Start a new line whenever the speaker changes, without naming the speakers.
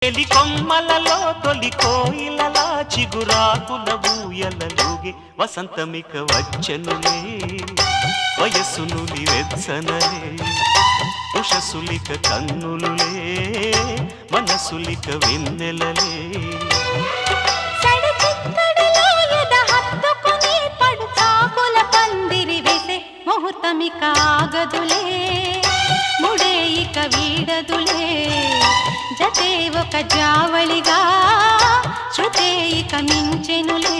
ఎలి కొమ్మలలో తొలి కోయిలలా చిగురాకుల ఊయలలుగే వసంతమిక వచ్చనులే వయస్సునులి వెచ్చనలే ఉషసులిక కన్నులులే మనసులిక వెన్నెలలే
ముహూర్తమిక ఆగదులే ముడే ఇక వీడదులే జతే ఒక జావళిగా శృతే ఇక మించెనులే